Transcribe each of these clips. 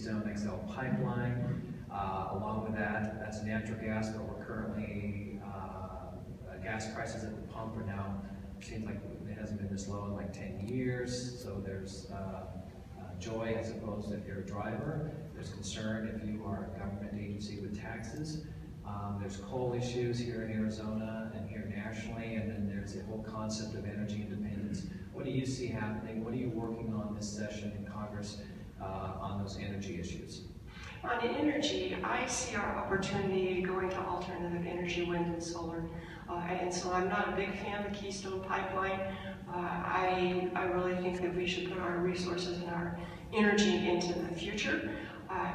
Keystone XL pipeline. Along with that, that's natural gas, but we're currently, gas prices at the pump are now, seems like it hasn't been this low in like 10 years. So there's joy, I suppose, if you're a driver. There's concern if you are a government agency with taxes. There's coal issues here in Arizona and here nationally, and then there's the whole concept of energy independence. What do you see happening? What are you working on this session in Congress on those energy issues? On energy, I see our opportunity going to alternative energy, wind and solar. And so I'm not a big fan of the Keystone pipeline. I really think that we should put our resources and our energy into the future.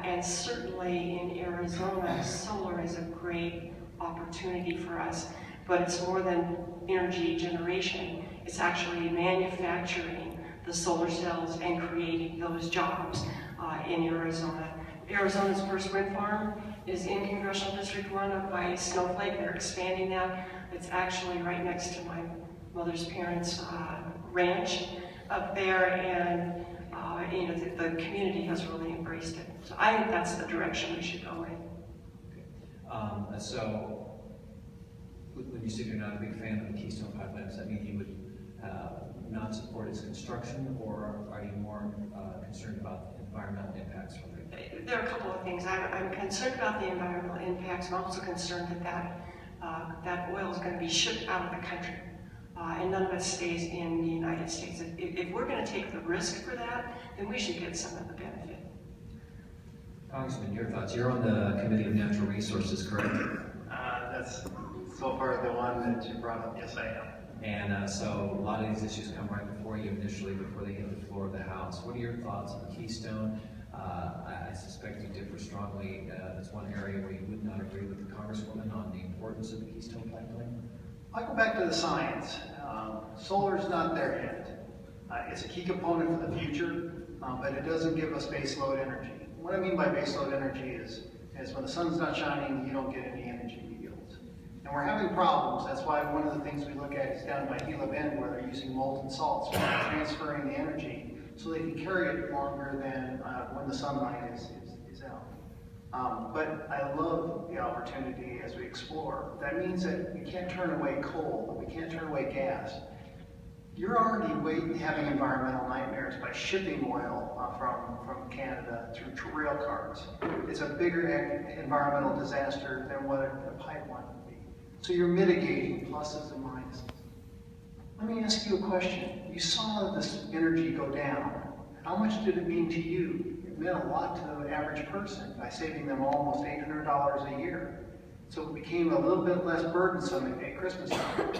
And certainly in Arizona, solar is a great opportunity for us. But it's more than energy generation. It's actually manufacturing the solar cells and creating those jobs in Arizona. Arizona's first wind farm is in Congressional District 1 up by Snowflake. They're expanding that. It's actually right next to my mother's parents' ranch up there, and you know, the community has really embraced it. So I think that's the direction we should go in. Okay. So when you said you're not a big fan of the Keystone pipeline, does that mean you would not support its construction, or are you more concerned about the environmental impacts from it? There are a couple of things. I'm concerned about the environmental impacts. I'm also concerned that that oil is going to be shipped out of the country, and none of it stays in the United States. If we're going to take the risk for that, then we should get some of the benefit. Congressman, your thoughts? You're on the Committee of Natural Resources, correct? That's so far the one that you brought up. Yes, I am. And so a lot of these issues come right before you initially, before they hit the floor of the House. What are your thoughts on Keystone? I suspect you differ strongly. That's one area where you would not agree with the Congresswoman on the importance of the Keystone pipeline. I'll go back to the science. Solar is not there yet. It's a key component for the future, but it doesn't give us baseload energy. What I mean by baseload energy is when the sun's not shining, you don't get any energy yields. And we're having problems. That's why one of the things we look at is down by Gila Bend, where they're using molten salts for transferring the energy so they can carry it longer than when the sunlight is out. But I love the opportunity as we explore. That means that we can't turn away coal, but we can't turn away gas. You're already having environmental nightmares by shipping oil from Canada through rail cars. It's a bigger environmental disaster than what a pipeline would be. So you're mitigating pluses and minuses. Let me ask you a question. You saw this energy go down. How much did it mean to you? It meant a lot to the average person by saving them almost $800 a year. So it became a little bit less burdensome at Christmas time.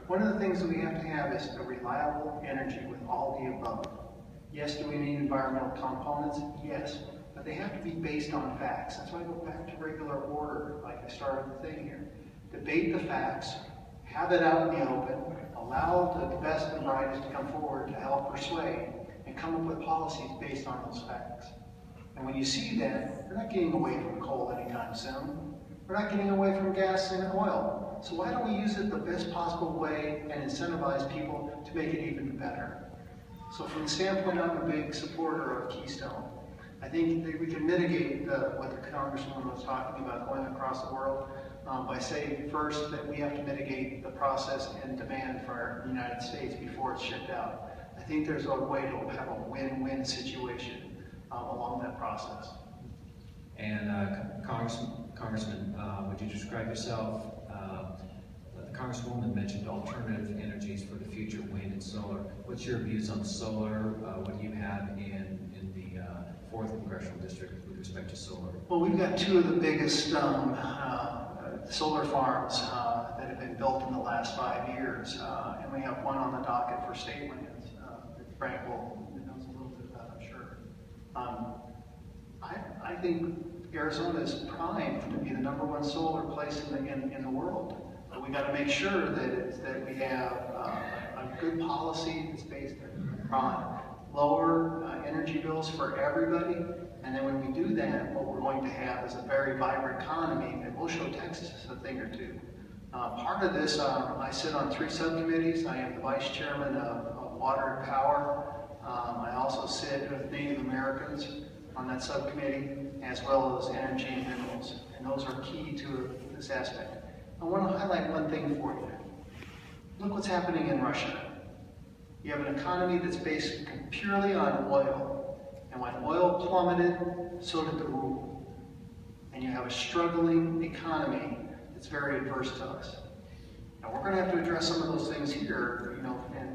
One of the things that we have to have is a reliable energy with all the above. Yes, do we need environmental components? Yes, but they have to be based on facts. That's why I go back to regular order, like I started the thing here. Debate the facts, have it out in the open, allow the best and brightest to come forward to help persuade, and come up with policies based on those facts. And when you see that, we're not getting away from coal anytime soon. We're not getting away from gas and oil. So why don't we use it the best possible way and incentivize people to make it even better? So from the standpoint, I'm a big supporter of Keystone. I think that we can mitigate what the Congresswoman was talking about going across the world by saying first that we have to mitigate the process and demand for the United States before it's shipped out. I think there's a way to have a win-win situation along that process. And Congressman, would you describe yourself? The Congresswoman mentioned alternative energies for the future, wind and solar. What's your views on solar? What do you have in the 4th Congressional District with respect to solar? Well, we've got two of the biggest solar farms that have been built in the last 5 years, and we have one on the docket for state lands that Frank knows a little bit about, I'm sure. I think Arizona is primed to be the #1 solar place in the world. We got to make sure that we have a good policy that's based on lower energy bills for everybody. And then when we do that, what we're going to have is a very vibrant economy that will show Texas a thing or two. Part of this, I sit on 3 subcommittees. I am the vice chairman of Water and Power. I also sit with Native Americans. on that subcommittee, as well as energy and minerals. And those are key to this aspect. I want to highlight one thing for you. Look what's happening in Russia. You have an economy that's based purely on oil. And when oil plummeted, so did the ruble. And you have a struggling economy that's very adverse to us. Now we're going to have to address some of those things here,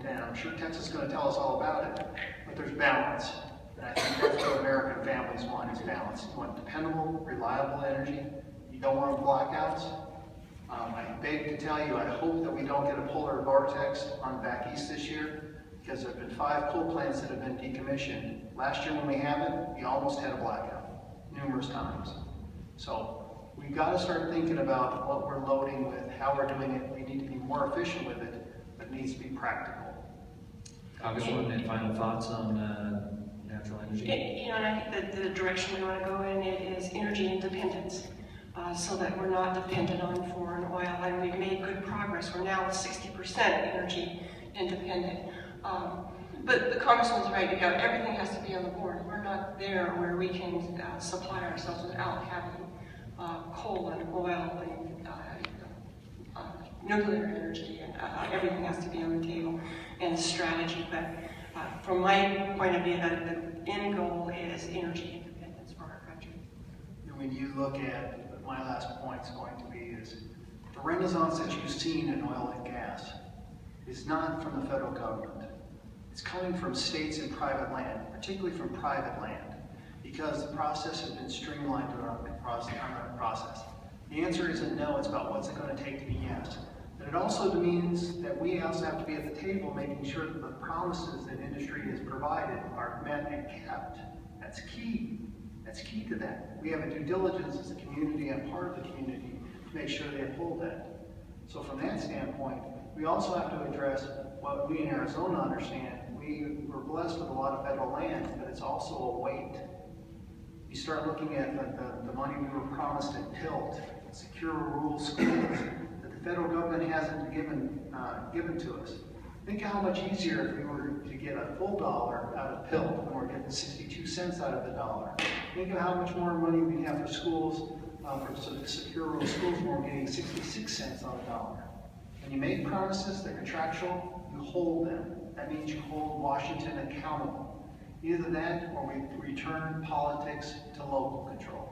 and I'm sure Texas is going to tell us all about it, but there's balance. And I think that's what American families want, is balance. You want dependable, reliable energy. You don't want blackouts. I beg to tell you, I hope that we don't get a polar vortex on back east this year, because there have been 5 coal plants that have been decommissioned. Last year when we haven't, we almost had a blackout, numerous times. So we've got to start thinking about what we're loading with, how we're doing it. We need to be more efficient with it, but it needs to be practical. Congresswoman, any final thoughts on natural energy? And I think that the direction we want to go in is energy independence, so that we're not dependent on foreign oil. And we've made good progress. We're now 60% energy independent. But the Congressman's right, everything has to be on the board. We're not there where we can supply ourselves without having coal and oil and nuclear energy, and everything has to be on the table, and strategy. But from my point of view, the end goal is energy independence for our country. When you look at, my last point is going to be, is the renaissance that you've seen in oil and gas is not from the federal government. It's coming from states and private land, particularly from private land, because the process has been streamlined around the process. The answer isn't no, it's about what's it going to take to be yes. But it also means that we also have to be at the table making sure that the promises that industry has provided are met and kept. That's key. That's key to that. We have a due diligence as a community and part of the community to make sure they uphold that. So from that standpoint, we also have to address what we in Arizona understand. We're blessed with a lot of federal land, but it's also a weight. You start looking at the money we were promised at PILT, secure rural schools, that the federal government hasn't given to us. Think how much easier if we were to get a full dollar out of PILT and we're getting 62 cents out of the dollar. Think of how much more money we'd have for schools, for secure rural schools, when we're getting 66 cents on the dollar. When you make promises that are contractual, you hold them. That means you hold Washington accountable. Either that or we return politics to local control.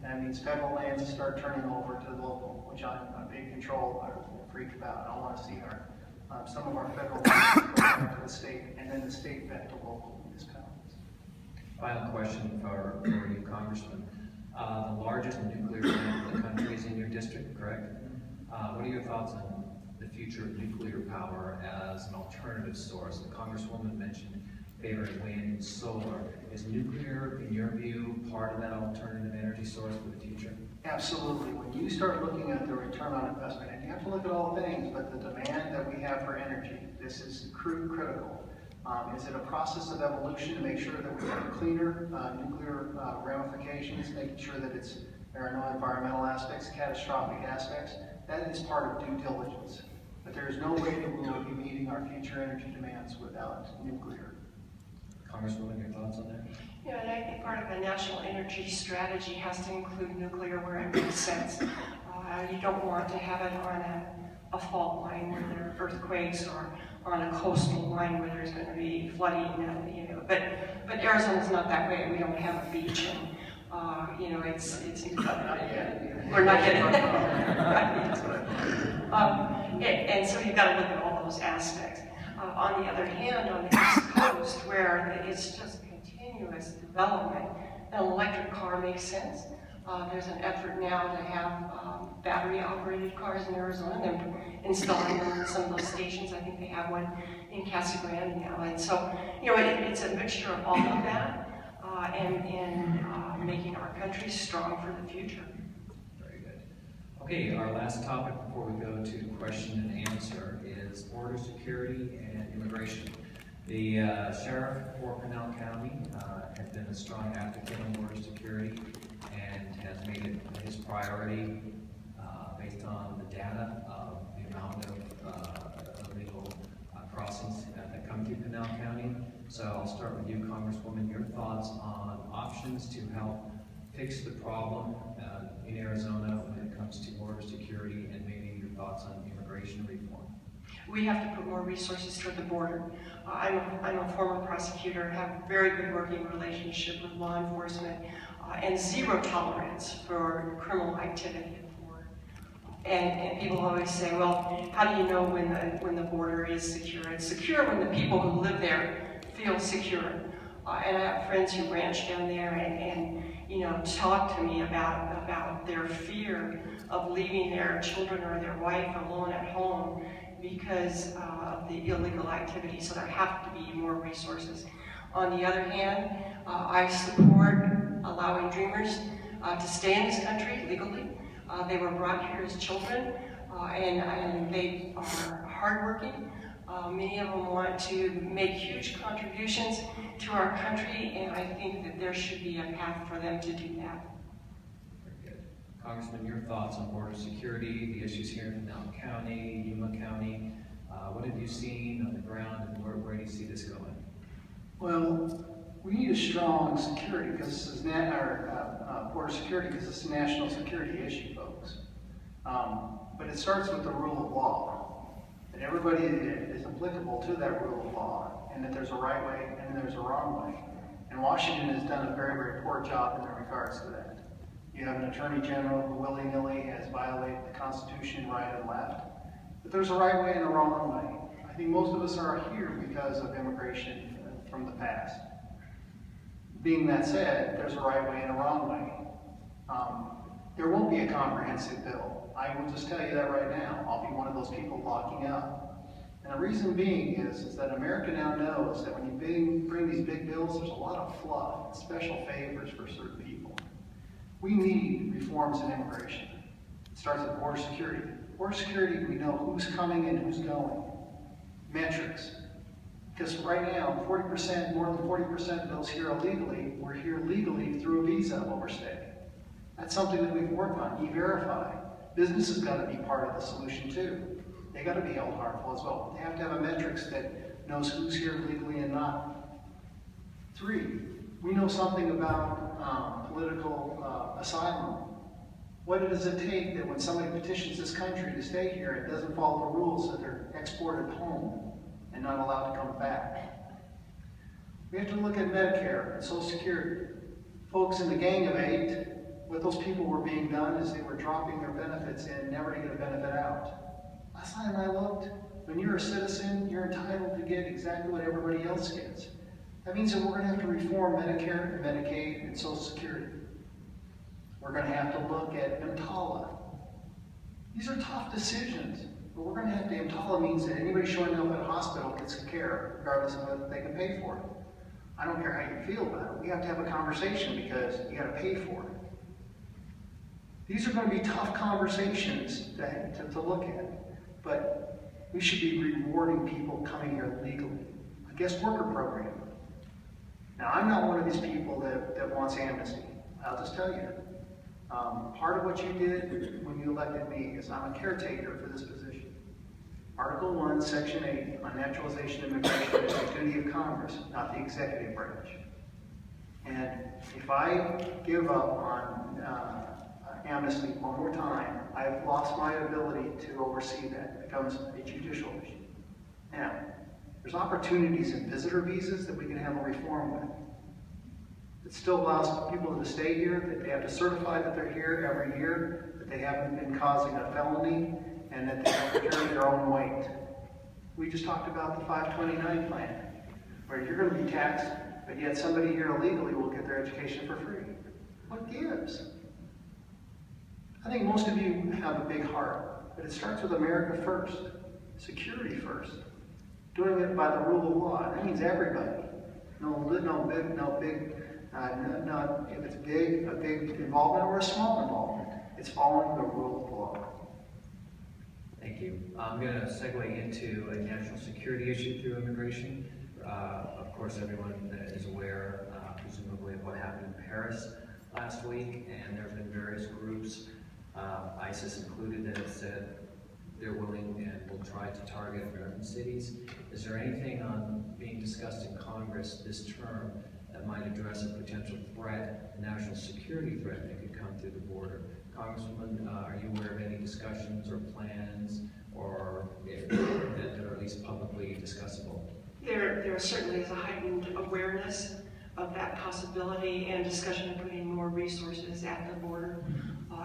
That means federal lands start turning over to local, which I'm a big freak about. I want to see some of our federal lands go back to the state, and then the state back to local municipalities. Final question for you, Congressman. The largest nuclear plant in the country is in your district, correct? What are your thoughts on the future of nuclear power as an alternative source? The Congresswoman mentioned favoring wind and solar. Is nuclear, in your view, part of that alternative energy source for the future? Absolutely. When you start looking at the return on investment, and you have to look at all things, but the demand that we have for energy, this is critical. Is it a process of evolution to make sure that we have cleaner nuclear ramifications, making sure that there are no environmental aspects, catastrophic aspects? That is part of due diligence. But there is no way that we will be meeting our future energy demands without nuclear. Congresswoman, your thoughts on that? Yeah, and I think part of the national energy strategy has to include nuclear where it makes sense. You don't want to have it on a fault line where there are earthquakes, or on a coastal line where there's going to be flooding. But Arizona's not that way. We don't have a beach, and we're not getting and so you've got to look at all those aspects. On the other hand, on the East Coast, where it's just continuous development, an electric car makes sense. There's an effort now to have battery-operated cars in Arizona. They're installing them in some of those stations. I think they have one in Casa Grande now. And so, it's a mixture of all of that and making our country strong for the future. Very good. Okay, our last topic before we go to question and answer is border security and immigration. The sheriff for Pinal County has been a strong advocate on border security and has made it his priority based on the data of the amount of illegal crossings that come through Pinal County. So I'll start with you, Congresswoman. Your thoughts on options to help fix the problem in Arizona when it comes to border security, and maybe your thoughts on immigration reform? We have to put more resources toward the border. I'm a former prosecutor, have a very good working relationship with law enforcement, and zero tolerance for criminal activity at the border. And people always say, well, how do you know when the border is secure? It's secure when the people who live there feel secure. And I have friends who ranch down there and you know, talk to me about their fear of leaving their children or their wife alone at home because of the illegal activity. So there have to be more resources. On the other hand, I support allowing dreamers to stay in this country legally. They were brought here as children, and they are hardworking. Many of them want to make huge contributions to our country, and I think that there should be a path for them to do that. Very good. Congressman, your thoughts on border security, the issues here in Pinal County, Yuma County. What have you seen on the ground, and where do you see this going? Well, we need a strong security because this is border security because it's a national security issue, folks. But it starts with the rule of law, that everybody is applicable to that rule of law, and that there's a right way and there's a wrong way. And Washington has done a very, very poor job in regards to that. You have an attorney general who willy-nilly has violated the Constitution right and left. But there's a right way and a wrong way. I think most of us are here because of immigration from the past. Being that said, there's a right way and a wrong way. There won't be a comprehensive bill. I will just tell you that right now. I'll be one of those people locking up. And the reason being is that America now knows that when you bring these big bills, there's a lot of fluff and special favors for certain people. We need reforms in immigration. It starts with border security. Border security, we know who's coming and who's going. Metrics. Because right now, 40%, more than 40% of those here illegally, we're here legally through a visa while we're staying. That's something that we've worked on, E-Verify. Business has got to be part of the solution too. They got to be held harmful as well. They have to have a metrics that knows who's here legally and not. 3, we know something about political asylum. What does it take that when somebody petitions this country to stay here, it doesn't follow the rules that they're exported home and not allowed to come back? We have to look at Medicare and Social Security. Folks, in the Gang of 8, what those people were being done is they were dropping their benefits in, never to get a benefit out. Last time I looked, when you're a citizen, you're entitled to get exactly what everybody else gets. That means that we're going to have to reform Medicare, Medicaid, and Social Security. We're going to have to look at EMTALA. These are tough decisions, but we're going to have to, EMTALA means that anybody showing up at a hospital gets care, regardless of whether they can pay for it. I don't care how you feel about it. We have to have a conversation because you got to pay for it. These are going to be tough conversations to look at, but we should be rewarding people coming here legally. A guest worker program. Now, I'm not one of these people that wants amnesty. I'll just tell you. Part of what you did when you elected me is I'm a caretaker for this position. Article 1, Section 8 on naturalization and immigration is the duty of Congress, not the executive branch. And if I give up on amnesty one more time, I've lost my ability to oversee that. It becomes a judicial issue. Now, there's opportunities in visitor visas that we can have a reform with. It still allows people to stay here, that they have to certify that they're here every year, that they haven't been causing a felony, and that they have to carry their own weight. We just talked about the 529 plan, where you're going to be taxed, but yet somebody here illegally will get their education for free. What gives? I think most of you have a big heart, but it starts with America first, security first, doing it by the rule of law. That means everybody. No big. Not if it's a big involvement or a small involvement. It's following the rule of law. Thank you. I'm going to segue into a national security issue through immigration. Of course, everyone is aware, presumably, of what happened in Paris last week, and there have been various groups, ISIS included, that have said they're willing and will try to target American cities. Is there anything being discussed in Congress this term that that might address a potential threat, a national security threat that could come through the border. Congresswoman, are you aware of any discussions or plans or that are at least publicly discussable? There certainly is a heightened awareness of that possibility and discussion of putting more resources at the border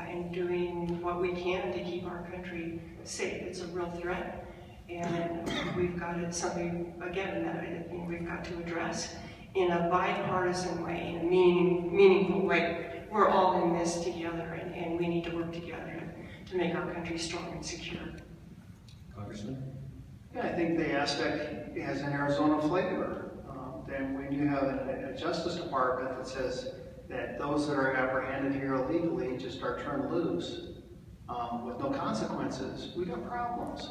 and doing what we can to keep our country safe. It's a real threat, and we've got it something again that we've got to address in a bipartisan way, in a meaningful way. We're all in this together, and we need to work together to make our country strong and secure. Congressman? Yeah, I think the aspect has an Arizona flavor. Then when you have a Justice Department that says that those that are apprehended here illegally just are turned loose with no consequences, we got problems.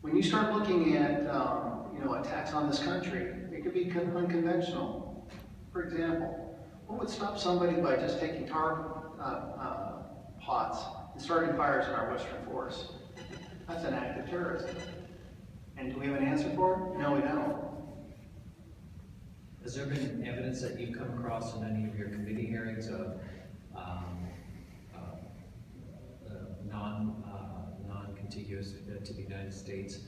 When you start looking at attacks on this country, it could be unconventional. For example, what would stop somebody by just taking tar pots and starting fires in our western forests? That's an act of terrorism. And do we have an answer for it? No, we don't. Has there been evidence that you've come across in any of your committee hearings of non-contiguous to the United States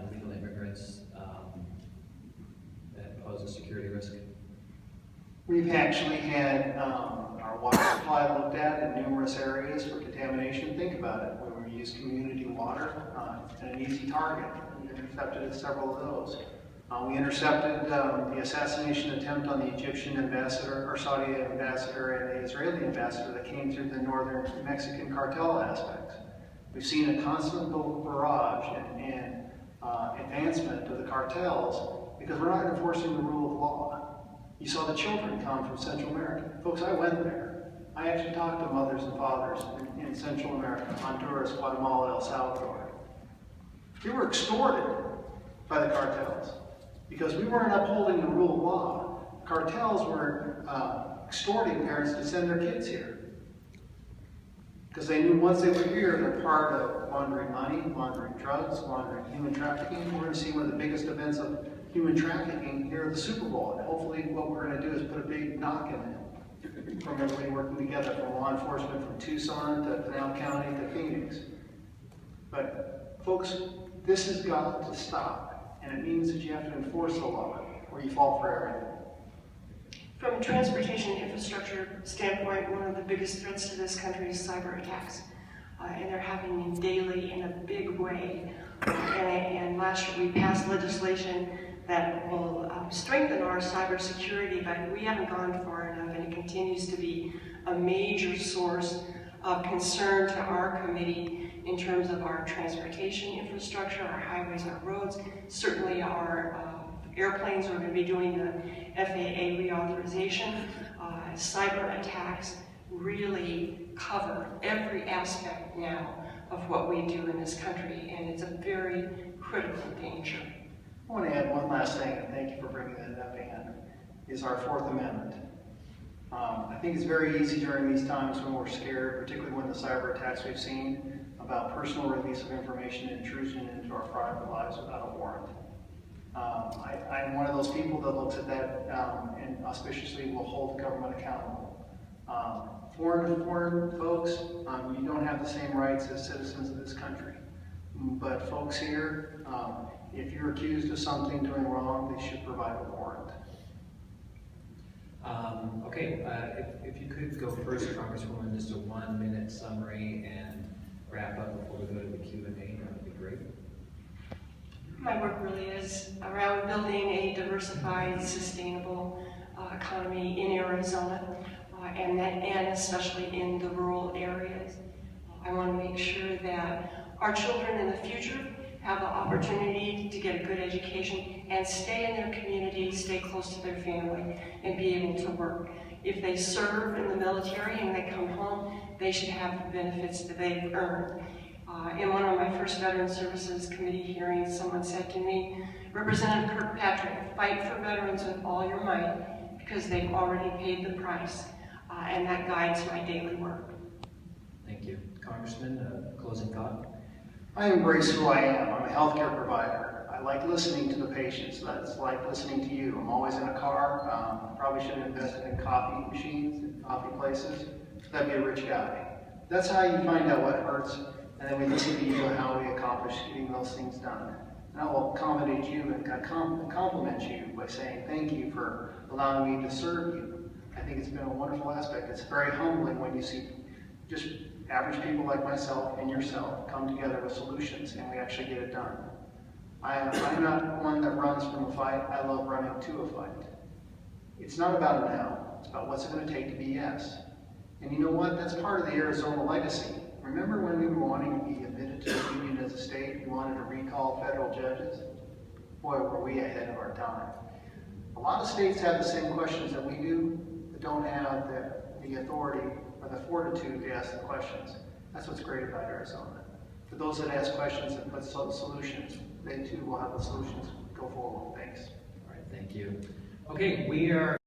illegal immigrants that pose a security risk? We've actually had our water supply looked at in numerous areas for contamination. Think about it. When we use community water, and an easy target. We intercepted several of those. We intercepted the assassination attempt on the Egyptian ambassador, or Saudi ambassador, and the Israeli ambassador that came through the northern Mexican cartel aspects. We've seen a constant barrage and advancement of the cartels because we're not enforcing the rule of law. You saw the children come from Central America. Folks, I went there. I actually talked to mothers and fathers in Central America, Honduras, Guatemala, El Salvador. They were extorted by the cartels because we weren't upholding the rule of law. Cartels were extorting parents to send their kids here because they knew once they were here, they're part of laundering money, laundering drugs, laundering human trafficking. We're going to see one of the biggest events of human trafficking here at the Super Bowl. And hopefully what we're going to do is put a big knock in it from everybody working together, from law enforcement from Tucson to Pinal County to Phoenix. But folks, this has got to stop. And it means that you have to enforce the law or you fall for everything. From a transportation infrastructure standpoint, one of the biggest threats to this country is cyber attacks. And they're happening daily in a big way. And last year we passed legislation that will strengthen our cybersecurity, but we haven't gone far enough, and it continues to be a major source of concern to our committee in terms of our transportation infrastructure, our highways, our roads. Certainly our airplanes are going to be doing the FAA reauthorization. Cyber attacks really cover every aspect now of what we do in this country, and it's a very critical danger. I want to add one last thing, and thank you for bringing that up, Ann, is our Fourth Amendment. I think it's very easy during these times when we're scared, particularly when the cyber attacks we've seen, about personal release of information and intrusion into our private lives without a warrant. I'm one of those people that looks at that and auspiciously will hold the government accountable. Foreign folks, you don't have the same rights as citizens of this country. But folks here, if you're accused of something doing wrong, they should provide a warrant. Okay, if you could go first, Congresswoman, just a 1-minute summary and wrap up before we go to the Q&A, that would be great. My work really is around building a diversified, sustainable economy in Arizona, and especially in the rural areas. I want to make sure that our children in the future have the opportunity to get a good education and stay in their community, stay close to their family, and be able to work. If they serve in the military and they come home, they should have the benefits that they've earned. In one of my first Veteran Services Committee hearings, someone said to me, Representative Kirkpatrick, fight for veterans with all your might because they've already paid the price, and that guides my daily work. Thank you. Congressman, closing thought? I embrace who I am. I'm a healthcare provider. I like listening to the patients. That's like listening to you. I'm always in a car. Probably should have invested in coffee machines and coffee places. That'd be a rich guy. That's how you find out what hurts, and then we listen to you and how we accomplish getting those things done. And I will accommodate you and compliment you by saying thank you for allowing me to serve you. I think it's been a wonderful aspect. It's very humbling when you see just average people like myself and yourself come together with solutions and we actually get it done. I'm not one that runs from a fight. I love running to a fight. It's not about a now. It's about what's it going to take to be yes. And you know what? That's part of the Arizona legacy. Remember when we were wanting to be admitted to the union as a state? We wanted to recall federal judges? Boy, were we ahead of our time. A lot of states have the same questions that we do, but don't have the authority or the fortitude to ask the questions. That's what's great about Arizona. For those that ask questions and put solutions, they too will have the solutions go forward. Thanks. All right, thank you. Okay, we are